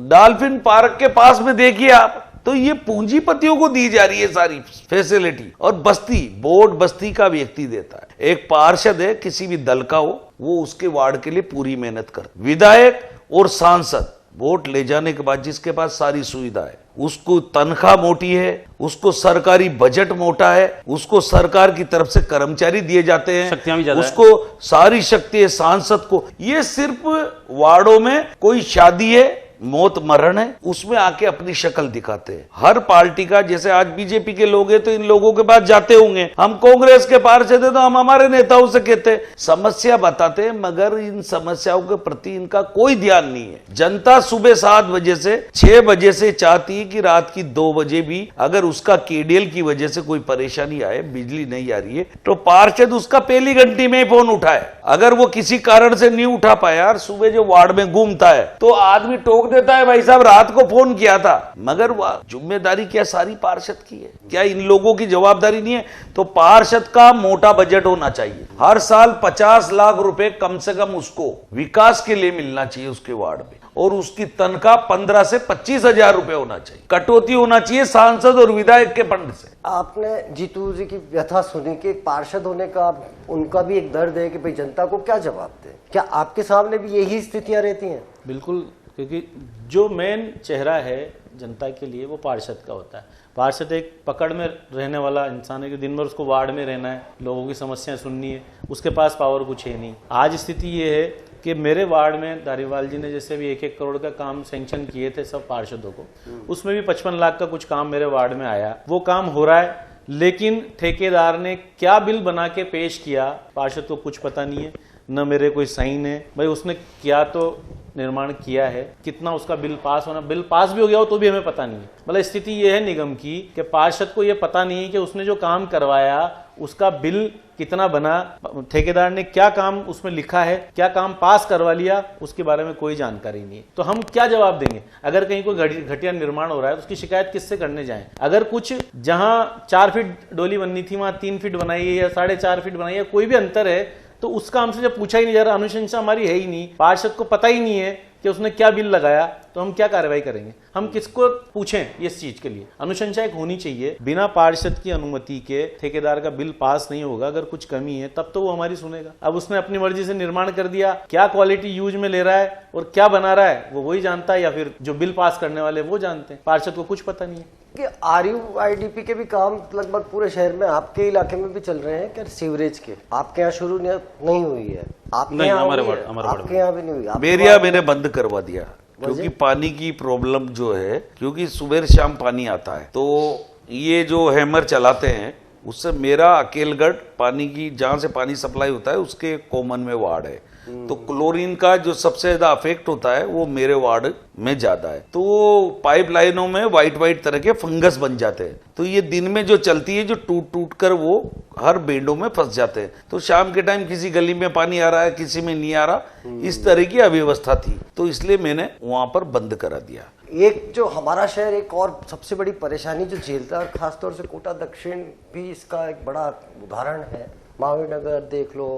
डॉल्फिन पार्क के पास में, देखिए आप, तो ये पूंजीपतियों को दी जा रही है सारी फैसिलिटी। और बस्ती बोर्ड बस्ती का व्यक्ति देता है। एक पार्षद है किसी भी दल का हो, वो उसके वार्ड के लिए पूरी मेहनत करता। विधायक और सांसद वोट ले जाने के बाद जिसके पास सारी सुविधा है, उसको तनख्वाह मोटी है, उसको सरकारी बजट मोटा है, उसको सरकार की तरफ से कर्मचारी दिए जाते हैं, शक्तियां भी ज्यादा उसको सारी शक्ति है सांसद को। ये सिर्फ वार्डों में कोई शादी है, मौत मरण है, उसमें आके अपनी शक्ल दिखाते हैं। हर पार्टी का, जैसे आज बीजेपी के लोग हैं तो इन लोगों के पास जाते होंगे, हम कांग्रेस के पार्षद हैं तो हम हमारे नेताओं से कहते हैं, समस्या बताते हैं, मगर इन समस्याओं के प्रति इनका कोई ध्यान नहीं है। जनता सुबह 7 बजे से 6 बजे से चाहती है कि रात की 2 बजे भी अगर उसका केडीएल की वजह से कोई परेशानी आए, बिजली नहीं आ रही है, तो पार्षद उसका पहली घंटी में फोन उठाए। अगर वो किसी कारण से नहीं उठा पाया, सुबह जो वार्ड में घूमता है तो आदमी टोक देता है, भाई साहब रात को फोन किया था। मगर वह जिम्मेदारी क्या सारी पार्षद की है? क्या इन लोगों की जवाबदारी नहीं है? तो पार्षद का मोटा बजट होना चाहिए। हर साल 50 लाख रुपए कम से कम उसको विकास के लिए मिलना चाहिए उसके वार्ड में, और उसकी तनख्वाह 15 से 25 हजार रुपए होना चाहिए। कटौती होना चाहिए सांसद और विधायक के फंड से। आपने जीतू जी की व्यथा सुनी कि पार्षद होने का उनका भी एक दर्द है कि भाई जनता को क्या जवाब दे। क्या आपके सामने भी यही स्थितियां रहती हैं? बिल्कुल, क्योंकि जो मेन चेहरा है जनता के लिए वो पार्षद का होता है। पार्षद एक पकड़ में रहने वाला इंसान है कि दिन भर उसको वार्ड में रहना है, लोगों की समस्याएं सुननी है, उसके पास पावर कुछ है नहीं। आज स्थिति ये है कि मेरे वार्ड में धारीवाल जी ने जैसे भी 1-1 करोड़ का काम सैंक्शन किए थे सब पार्षदों को, उसमें भी 55 लाख का कुछ काम मेरे वार्ड में आया। वो काम हो रहा है, लेकिन ठेकेदार ने क्या बिल बना के पेश किया पार्षद को कुछ पता नहीं है, न मेरे कोई साइन है। भाई उसने क्या तो निर्माण किया है, कितना उसका बिल पास होना, बिल पास भी हो गया हो तो भी हमें पता नहीं है। मतलब स्थिति ये है निगम की कि पार्षद को ये पता नहीं है कि उसने जो काम करवाया उसका बिल कितना बना, ठेकेदार ने क्या काम उसमें लिखा है, क्या काम पास करवा लिया, उसके बारे में कोई जानकारी नहीं है। तो हम क्या जवाब देंगे? अगर कहीं कोई घटिया निर्माण हो रहा है तो उसकी शिकायत किससे करने जाएं? अगर कुछ जहां 4 फीट डोली बननी थी वहां 3 फीट बनाई है या 4.5 फीट बनाई है, कोई भी अंतर है, तो उसका हमसे जब पूछा ही नहीं जा रहा, अनुशंसा हमारी है ही नहीं, पार्षद को पता ही नहीं है कि उसने क्या बिल लगाया, तो हम क्या कार्रवाई करेंगे? हम किसको पूछें इस चीज के लिए? अनुशंसा एक होनी चाहिए। बिना पार्षद की अनुमति के ठेकेदार का बिल पास नहीं होगा। अगर कुछ कमी है तब तो वो हमारी सुनेगा। अब उसने अपनी मर्जी से निर्माण कर दिया, क्या क्वालिटी यूज में ले रहा है और क्या बना रहा है वो वही जानता है, या फिर जो बिल पास करने वाले वो जानते हैं। पार्षद को कुछ पता नहीं है। कि RUIDP के भी काम लगभग पूरे शहर में, आपके इलाके में भी चल रहे हैं क्या? सीवरेज के आपके यहाँ शुरू नहीं हुई है? आपके यहाँ आपके यहाँ भी नहीं हुई? मेरे यहाँ मैंने बंद करवा दिया क्योंकि पानी की प्रॉब्लम जो है, क्योंकि सुबह शाम पानी आता है, तो ये जो हैमर चलाते हैं उससे मेरा अकेलगढ़ पानी की जहाँ से पानी सप्लाई होता है उसके कॉमन में वार्ड है, तो क्लोरीन का जो सबसे ज्यादा अफेक्ट होता है वो मेरे वार्ड में ज्यादा है। तो पाइपलाइनों में वाइट तरह के फंगस बन जाते हैं। तो ये दिन में जो चलती है, जो टूट टूट कर वो हर बेडों में फंस जाते हैं। तो शाम के टाइम किसी गली में पानी आ रहा है, किसी में नहीं आ रहा, इस तरह की अव्यवस्था थी। तो इसलिए मैंने वहां पर बंद करा दिया। एक जो हमारा शहर एक और सबसे बड़ी परेशानी जो झेलता है, खासतौर से कोटा दक्षिण भी इसका एक बड़ा उदाहरण है। मावी नगर देख लो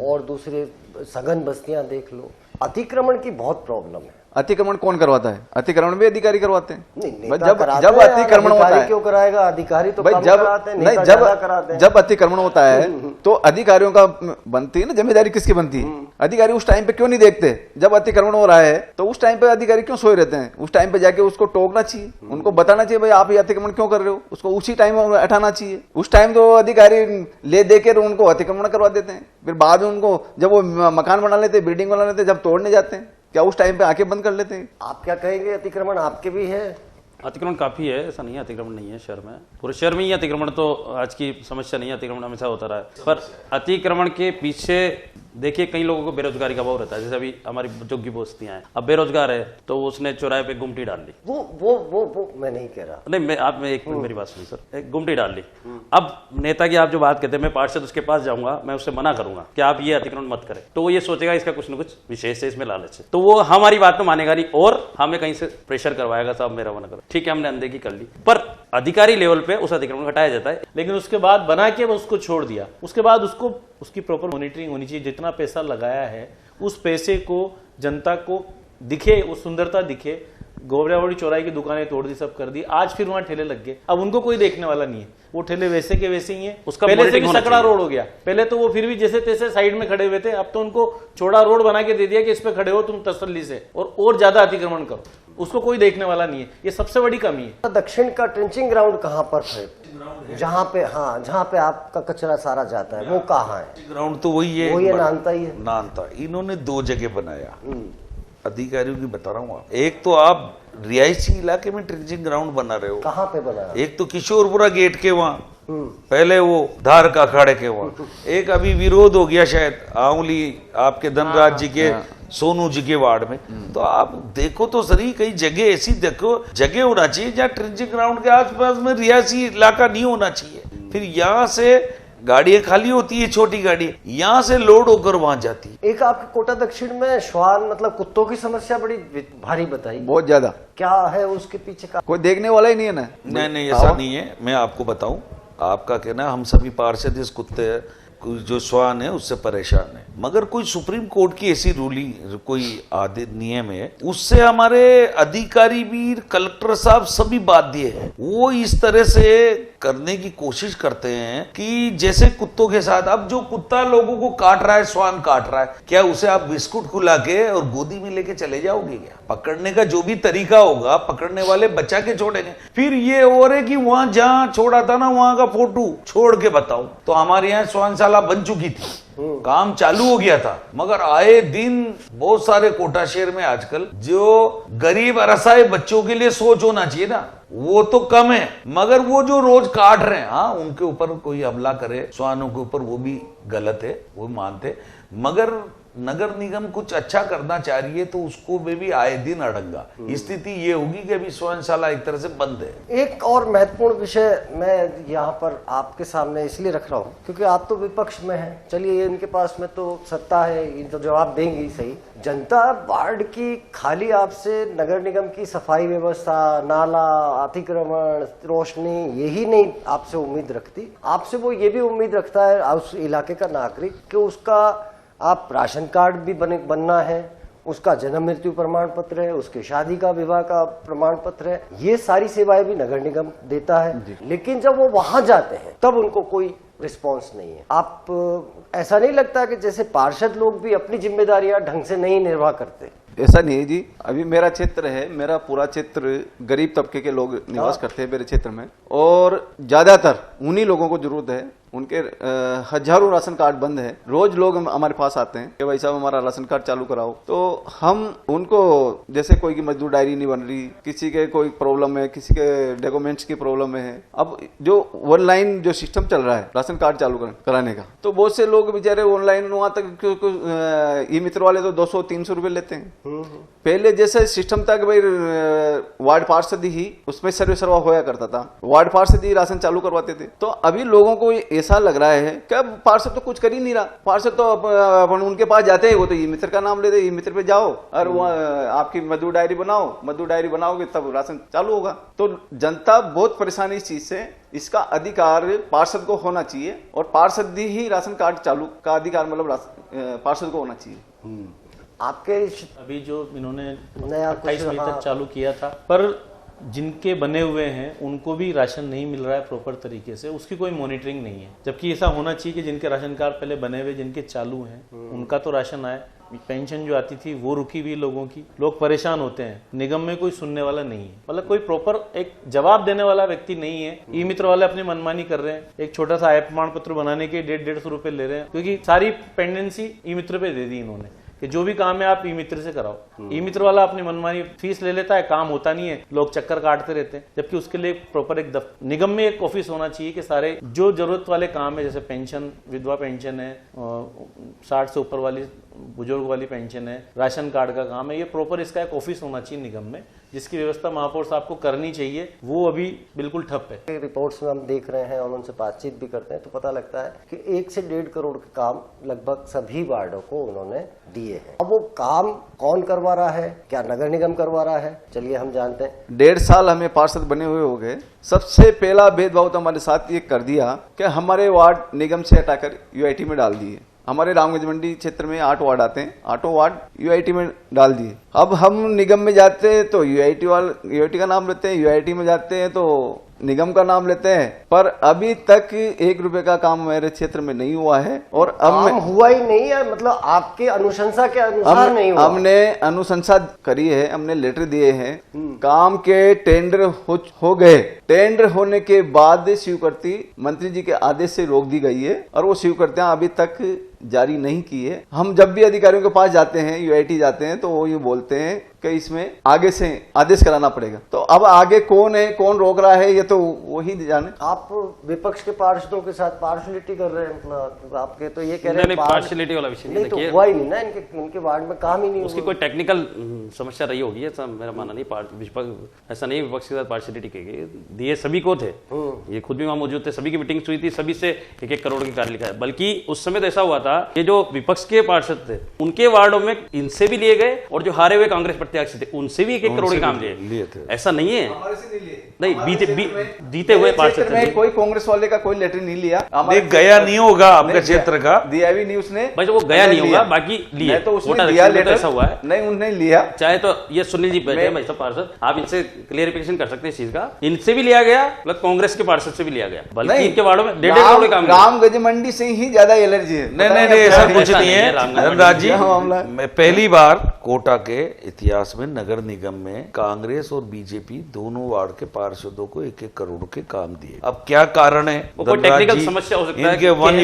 और दूसरे सघन बस्तियां देख लो, अतिक्रमण की बहुत प्रॉब्लम है। अतिक्रमण कौन करवाता है? अतिक्रमण भी अधिकारी करवाते हैं। नहीं, भाई नेता कराते जब हैं, अतिक्रमण होता है, क्यों कराएगा? अधिकारी तो भाई कम जब कराते हैं, नहीं नेता ज्यादा जब कराते हैं। जब अतिक्रमण होता है तो अधिकारियों का बनती है ना, जिम्मेदारी किसकी बनती है? अधिकारी उस टाइम पे क्यों नहीं देखते? जब अतिक्रमण हो रहा है तो उस टाइम पे अधिकारी क्यों सोए रहते हैं? उस टाइम पे जाके उसको टोकना चाहिए, उनको बताना चाहिए भाई आप ये अतिक्रमण क्यों कर रहे हो, उसको उसी टाइम हटाना चाहिए। उस टाइम तो अधिकारी ले देकर उनको अतिक्रमण करवा देते हैं, फिर बाद में उनको जब वो मकान बना लेते, बिल्डिंग बना लेते, जब तोड़ने जाते हैं क्या उस टाइम पे आंखें बंद कर लेते हैं? आप क्या कहेंगे? अतिक्रमण आपके भी है? अतिक्रमण काफ़ी है, ऐसा नहीं है अतिक्रमण नहीं है शहर में, पूरे शहर में ही अतिक्रमण तो आज की समस्या नहीं है, अतिक्रमण हमेशा होता रहा है। पर अतिक्रमण के पीछे देखिए कई लोगों को बेरोजगारी का अभाव रहता है। जैसे अभी हमारी जोगी बस्तियां हैं, अब बेरोजगार है तो उसने चौराहे पे गुमटी डाल ली। वो मैं नहीं कह रहा। नहीं मैं आप में एक मिनट मेरी बात सुनिए सर, एक गुमटी डाल ली। अब नेता की आप जो बात कहते हैं, मैं पार्षद उसके पास जाऊंगा, मैं उससे मना करूंगा कि आप ये अतिक्रमण मत करें, तो वो ये सोचेगा इसका कुछ न कुछ विशेष है, इसमें लालच है, तो वो हमारी बात तो मानेगा नहीं और हमें कहीं से प्रेशर करवाएगा, साहब मेरा मना करो। ठीक है, हमने अनदेखी कर ली, पर अधिकारी लेवल पे उस अतिक्रमण हटाया जाता है। लेकिन उसके बाद बना के वो उसको छोड़ दिया, उसके बाद उसको उसकी प्रॉपर मॉनिटरिंग होनी चाहिए। जितना पैसा लगाया है उस पैसे को जनता को दिखे, वो सुंदरता दिखे। गोबरावाड़ी चौराहे की दुकानें तोड़ दी, सब कर दी, आज फिर वहां ठेले लग गए। अब उनको कोई देखने वाला नहीं है, वो ठेले वैसे के वैसे ही हैं। उसका पहले से भी होना सकड़ा चाहिए। रोड हो गया, पहले तो वो फिर भी जैसे तैसे साइड में खड़े हुए थे, अब तो उनको चौड़ा रोड बना के दे दिया कि इस पे खड़े हो तुम तसल्ली से और ज्यादा अतिक्रमण करो, उसको कोई देखने वाला नहीं है। ये सबसे बड़ी कमी है। दक्षिण का ट्रेंचिंग ग्राउंड कहाँ पर है? जहाँ पे जहाँ पे आपका कचरा सारा जाता है वो कहाँ है? ग्राउंड तो वही है, नानता ही है। नानता। इन्होंने 2 जगह बनाया, अधिकारियों की बता रहा हूँ। आप एक तो आप रिहायशी इलाके में ट्रेंचिंग ग्राउंड बना रहे हो, कहाँ पे बना? एक तो किशोरपुरा गेट के वहां, पहले वो धार का अखाड़े के वहां, एक अभी विरोध हो गया शायद आंवली आपके धनराज जी के सोनू जी के वार्ड में। तो आप देखो तो सही, कई जगह ऐसी देखो जगह होना चाहिए जहाँ ट्रेंचिंग ग्राउंड के आसपास में रिहायशी इलाका नहीं होना चाहिए। फिर यहाँ से गाड़ियां खाली होती है, छोटी गाड़ी यहाँ से लोड होकर वहां जाती है। एक आपके कोटा दक्षिण में श्वान मतलब कुत्तों की समस्या बड़ी भारी बताई, बहुत ज्यादा। क्या है उसके पीछे का? कोई देखने वाला ही नहीं है ना। नहीं ऐसा नहीं है। मैं आपको बताऊं, आपका कहना हम सभी पार्षद इस कुत्ते जो श्वान है उससे परेशान है, मगर कोई सुप्रीम कोर्ट की ऐसी रूलिंग कोई आदि नियम है, उससे हमारे अधिकारी भी कलेक्टर साहब सभी बाध्य है। वो इस तरह से करने की कोशिश करते हैं कि जैसे कुत्तों के साथ, अब जो कुत्ता लोगों को काट रहा है, श्वान काट रहा है, क्या उसे आप बिस्कुट खुला के और गोदी में लेके चले जाओगे? क्या पकड़ने का जो भी तरीका होगा, पकड़ने वाले बचा के छोड़ेंगे। फिर ये और है कि वहां जहां छोड़ा था ना, वहां का फोटो छोड़ के बताऊं तो हमारे यहाँ श्वानशाला बन चुकी थी, काम चालू हो गया था, मगर आए दिन बहुत सारे कोटा शहर में आजकल जो गरीब असहाय बच्चों के लिए सोच होना चाहिए ना, वो तो कम है, मगर वो जो रोज काट रहे हैं, हाँ उनके ऊपर कोई हमला करे श्वानों के ऊपर, वो भी गलत है, वो मानते। मगर नगर निगम कुछ अच्छा करना चाह रही है तो उसको में भी आए दिन अड़ंगा। स्थिति ये होगी कि अभी श्वानशाला एक तरह से बंद है। एक और महत्वपूर्ण विषय मैं यहाँ पर आपके सामने इसलिए रख रहा हूँ क्योंकि आप तो विपक्ष में हैं। चलिए, इनके पास में तो सत्ता है, ये तो जवाब देंगी सही। जनता वार्ड की खाली आपसे नगर निगम की सफाई व्यवस्था, नाला, अतिक्रमण, रोशनी यही नहीं आपसे उम्मीद रखती। आपसे वो ये भी उम्मीद रखता है उस इलाके का नागरिक कि उसका आप राशन कार्ड भी बनना है, उसका जन्म मृत्यु प्रमाण पत्र है, उसके शादी का विवाह का प्रमाण पत्र है। ये सारी सेवाएं भी नगर निगम देता है, लेकिन जब वो वहां जाते हैं तब उनको कोई रिस्पॉन्स नहीं है। आप ऐसा नहीं लगता कि जैसे पार्षद लोग भी अपनी जिम्मेदारियां ढंग से नहीं निर्वाह करते? ऐसा नहीं है जी। अभी मेरा क्षेत्र है, मेरा पूरा क्षेत्र गरीब तबके के लोग निवास करते हैं मेरे क्षेत्र में, और ज्यादातर उन्हीं लोगों को जरूरत है। उनके हजारों राशन कार्ड बंद है। रोज लोग हमारे पास आते हैं कि भाई साहब हमारा राशन कार्ड चालू कराओ। तो हम उनको, जैसे कोई की मजदूर डायरी नहीं बन रही, किसी के कोई प्रॉब्लम है, किसी के डॉक्यूमेंट्स की प्रॉब्लम है। अब जो ऑनलाइन जो सिस्टम चल रहा है राशन कार्ड चालू कराने का, तो बहुत से लोग बेचारे ऑनलाइन वहां तक ई मित्र वाले तो 200-300 रुपए लेते हैं। पहले जैसे सिस्टम था कि भाई वार्ड पार्षद ही उसमें सर्वा होया करता था, वार्ड पार्षद ही राशन चालू करवाते थे। तो अभी लोगों को ऐसा लग रहा है कि अब पार्षद तो कुछ कर ही नहीं रहा, पार्षद तो अपन उनके पास जाते हैं, वो तो ई मित्र का नाम लेते, ई मित्र पे जाओ और वो आपकी मजदूर डायरी बनाओ, मजदूर डायरी बनाओगे तब राशन चालू होगा। तो जनता बहुत परेशानी इस चीज से। इसका अधिकार पार्षद को होना चाहिए और पार्षद ही राशन कार्ड चालू का अधिकार मतलब पार्षद को होना चाहिए। आपके अभी जो इन्होंने नया 28 मई हाँ। तक चालू किया था, पर जिनके बने हुए हैं उनको भी राशन नहीं मिल रहा है प्रॉपर तरीके से, उसकी कोई मॉनिटरिंग नहीं है। जबकि ऐसा होना चाहिए कि जिनके राशन कार्ड पहले बने हुए, जिनके चालू हैं, उनका तो राशन आए। पेंशन जो आती थी वो रुकी हुई लोगों की, लोग परेशान होते हैं। निगम में कोई सुनने वाला नहीं है, मतलब कोई प्रॉपर एक जवाब देने वाला व्यक्ति नहीं है। ई मित्र वाले अपनी मनमानी कर रहे हैं, एक छोटा सा ऐप प्रमाण पत्र बनाने के 150-150 रुपए ले रहे हैं, क्योंकि सारी पेंडेंसी ई मित्र पे दे दी इन्होंने कि जो भी काम है आप ई मित्र से कराओ। ई मित्र वाला अपनी मनमानी फीस ले लेता है, काम होता नहीं है, लोग चक्कर काटते रहते हैं। जबकि उसके लिए प्रॉपर एक निगम में एक ऑफिस होना चाहिए कि सारे जो जरूरत वाले काम है, जैसे पेंशन, विधवा पेंशन है, 60 से ऊपर वाली बुजुर्ग वाली पेंशन है, राशन कार्ड का काम है, ये प्रॉपर इसका एक ऑफिस होना चाहिए निगम में, जिसकी व्यवस्था महापौर साहब को करनी चाहिए। वो अभी बिल्कुल ठप है। रिपोर्ट्स में हम देख रहे हैं और उनसे बातचीत भी करते हैं तो पता लगता है कि 1 से 1.5 करोड़ के काम लगभग सभी वार्डों को उन्होंने दिए हैं। अब वो काम कौन करवा रहा है, क्या नगर निगम करवा रहा है, चलिए हम जानते हैं। 1.5 साल हमें पार्षद बने हुए हो गए। सबसे पहला भेदभाव तो हमारे साथ ये कर दिया कि हमारे वार्ड निगम से हटाकर यूआईटी में डाल दिए। हमारे रामगंज मंडी क्षेत्र में 8 वार्ड आते हैं, 8 वार्ड यूआईटी में डाल दिए। अब हम निगम में जाते हैं तो यूआईटी का नाम लेते हैं, यूआईटी में जाते हैं तो निगम का नाम लेते हैं। पर अभी तक 1 रुपए का काम मेरे क्षेत्र में नहीं हुआ है। और काम हुआ ही नहीं है, मतलब आपके अनुशंसा के अनुसार नहीं हुआ। हमने अनुशंसा करी है, हमने लेटर दिए हैं, काम के टेंडर हो गए। टेंडर होने के बाद स्वीकृति मंत्री जी के आदेश से रोक दी गई है और वो स्वीकृतियां अभी तक जारी नहीं की है। हम जब भी अधिकारियों के पास जाते हैं, यूआईटी जाते हैं, तो वो ये बोलते हैं कि इसमें आगे से आदेश कराना पड़ेगा। तो अब आगे कौन है, कौन रोक रहा है, ये तो वही जाने। आप विपक्ष के पार्षदों के साथ पार्शलिटी कर रहे हैं, मतलब आपके तो ये कह रहे हैं पार्शलिटी वाला विषय नहीं, तो हुआ ही नहीं ना, इनके वार्ड में काम ही नहीं उसकी कोई टेक्निकल समस्या रही होगी, ऐसा मेरा मानना नहीं। ऐसा नहीं विपक्ष के साथ पार्शलिटी की गई, दिए सभी को थे, ये खुद भी वहां मौजूद थे, सभी की मीटिंग्स हुई थी, सभी से 1-1 करोड़ की कार्य लिखा है। बल्कि उस समय तो ऐसा हुआ था, ये जो विपक्ष के पार्षद थे उनके वार्डों में इनसे भी लिए गए और जो हारे हुए कांग्रेस प्रत्याशी थे उनसे भी 1-1 करोड़ के काम लिए थे। ऐसा नहीं है, नहीं बीते हुए पार्षद थे। कोई कांग्रेस वाले का कोई लेटर नहीं लिया, गया नहीं होगा आपके क्षेत्र का, दिया भी नहीं उसने। भाई वो गया नहीं होगा, बाकी लिए तो उसने दिया लेटर, ऐसा हुआ है नहीं उन्होंने लिया। चाहे तो ये सुनील जी बैठे भाई साहब पार्षद, आप इनसे क्लियरिफिकेशन कर सकते हैं इस चीज का, इनसे भी लिया गया, मतलब कांग्रेस के पार्षद से भी लिया गया, बल्कि इनके वार्डों में 1.5 करोड़ काम। रामगंज मंडी से ही ज्यादा एलर्जी है। नहीं ऐसा कुछ नहीं है धनराज जी। मैं पहली बार कोटा के इतिहास में नगर निगम में कांग्रेस और बीजेपी दोनों वार्ड के पार्षदों को 1-1 करोड़ के काम दिए। अब क्या कारण है, कोई टेक्निकल समस्या हो सकता है, इनके वन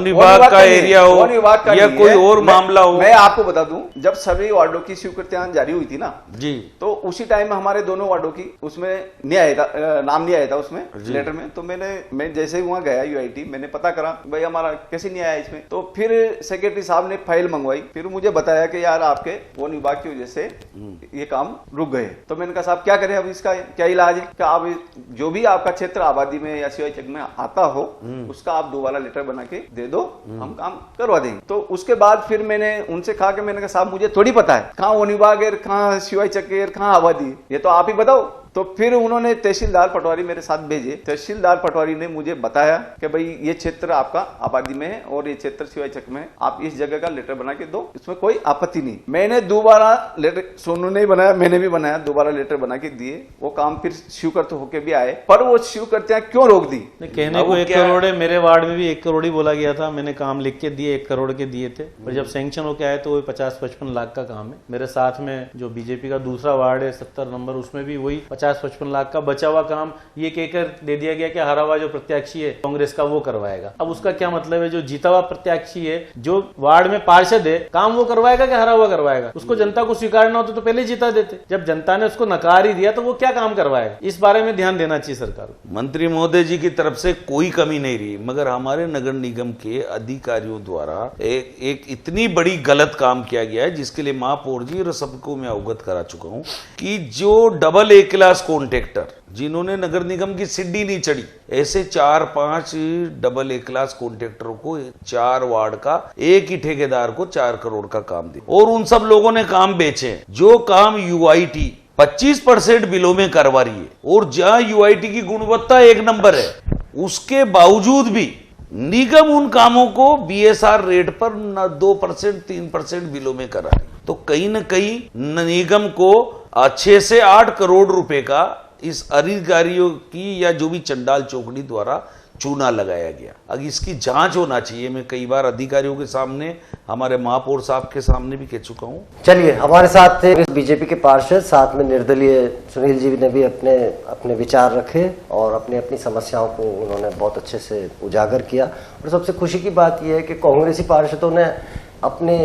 विभाग का एरिया हो या कोई और मामला हो। मैं आपको बता दूं, जब सभी वार्डों की स्वीकृतियां जारी हुई थी ना जी, तो उसी टाइम हमारे दोनों वार्डों की उसमें नहीं आया था, नाम नहीं आया था उसमें लेटर में। तो मैं जैसे ही वहां गया यूआईटी, मैंने पता करा भाई हमारा कैसे नहीं आया इसमें। तो फिर सेक्रेटरी साहब ने फाइल मंगवाई, फिर मुझे बताया कि यार आपके वन विभाग की वजह से ये काम रुक गए। तो मैंने कहा साहब क्या करें, अब इसका क्या इलाज है? क्या आप जो भी आपका क्षेत्र आबादी में या सीवाई चक में आता हो उसका आप दोबारा लेटर बना के दे दो, हम काम करवा देंगे। तो उसके बाद फिर मैंने उनसे कहा कि मैंने कहा साहब मुझे थोड़ी पता है कहाँ वन विभाग है, कहाँ सीवाई चक है, कहाँ आबादी, ये तो आप ही बताओ। तो फिर उन्होंने तहसीलदार पटवारी मेरे साथ भेजे। तहसीलदार पटवारी ने मुझे बताया कि भाई ये क्षेत्र आपका आबादी में है और ये क्षेत्र सिवाई चक में है, आप इस जगह का लेटर बना के दो, इसमें कोई आपत्ति नहीं। मैंने दोबारा लेटर, सोनू ने बनाया, मैंने भी बनाया, दोबारा लेटर बना के दिए। वो काम फिर स्वीकृत होके भी आए, पर वो स्वीकृतियां क्यों रोक दी? कहने को 1 करोड़ है, मेरे वार्ड में भी 1 करोड़ ही बोला गया था, मैंने काम लिख के दिए, 1 करोड़ के दिए थे। पर जब सैंक्शन होके आए तो वो 50-55 लाख का काम है। मेरे साथ में जो बीजेपी का दूसरा वार्ड है 70 नंबर, उसमें भी वही 50 50-55 लाख का बचा हुआ काम ये कहकर दे दिया गया कि हारा हुआ जो प्रत्याशी है कांग्रेस का वो करवाएगा। अब उसका क्या मतलब है, जो जीता हुआ प्रत्याशी है, जो वार्ड में पार्षद है, काम वो करवाएगा कि हारा हुआ करवाएगा? उसको जनता को स्वीकारना होता तो पहले जीता देते। जब जनता ने उसको नकार ही दिया तो वो क्या काम करवाएगा? इस बारे में ध्यान देना चाहिए सरकार को। मंत्री महोदय जी की तरफ से कोई कमी नहीं रही, मगर हमारे नगर निगम के अधिकारियों द्वारा एक इतनी बड़ी गलत काम किया गया है, जिसके लिए महापौर जी और सबको मैं अवगत करा चुका हूं कि जो डबल ए क्लास कॉन्ट्रैक्टर जिन्होंने नगर निगम की सीढ़ी नहीं चढ़ी, ऐसे 4-5 डबल ए क्लास कॉन्ट्रैक्टरों को 4 वार्ड का एक ही ठेकेदार को 4 करोड़ का काम दिया और उन सब लोगों ने काम बेचे। जो काम यूआईटी 25% बिलों में करवा रही है और जहां यूआईटी की गुणवत्ता 1 नंबर है, उसके बावजूद भी निगम उन कामों को बीएसआर रेट पर 2% 3% बिलों में करा रही। तो कहीं न कहीं निगम को 6 से 8 करोड़ रुपए का इस अधिकारियों की या जो भी चंडाल चौकड़ी द्वारा चूना लगाया गया। अब इसकी जांच होना चाहिए। मैं कई बार अधिकारियों के सामने, हमारे महापौर साहब के सामने भी कह चुका हूं। चलिए, हमारे साथ थे बीजेपी के पार्षद, साथ में निर्दलीय सुनील जी ने भी अपने विचार रखे और अपनी समस्याओं को उन्होंने बहुत अच्छे से उजागर किया। और सबसे खुशी की बात यह है कि कांग्रेसी पार्षदों ने अपने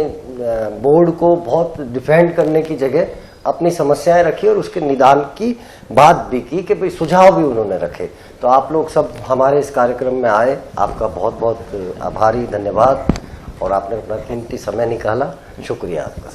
बोर्ड को बहुत डिफेंड करने की जगह अपनी समस्याएं रखी और उसके निदान की बात भी की कि भाई सुझाव भी उन्होंने रखे। तो आप लोग सब हमारे इस कार्यक्रम में आए, आपका बहुत बहुत आभारी, धन्यवाद। और आपने अपना कीमती समय निकाला, शुक्रिया आपका।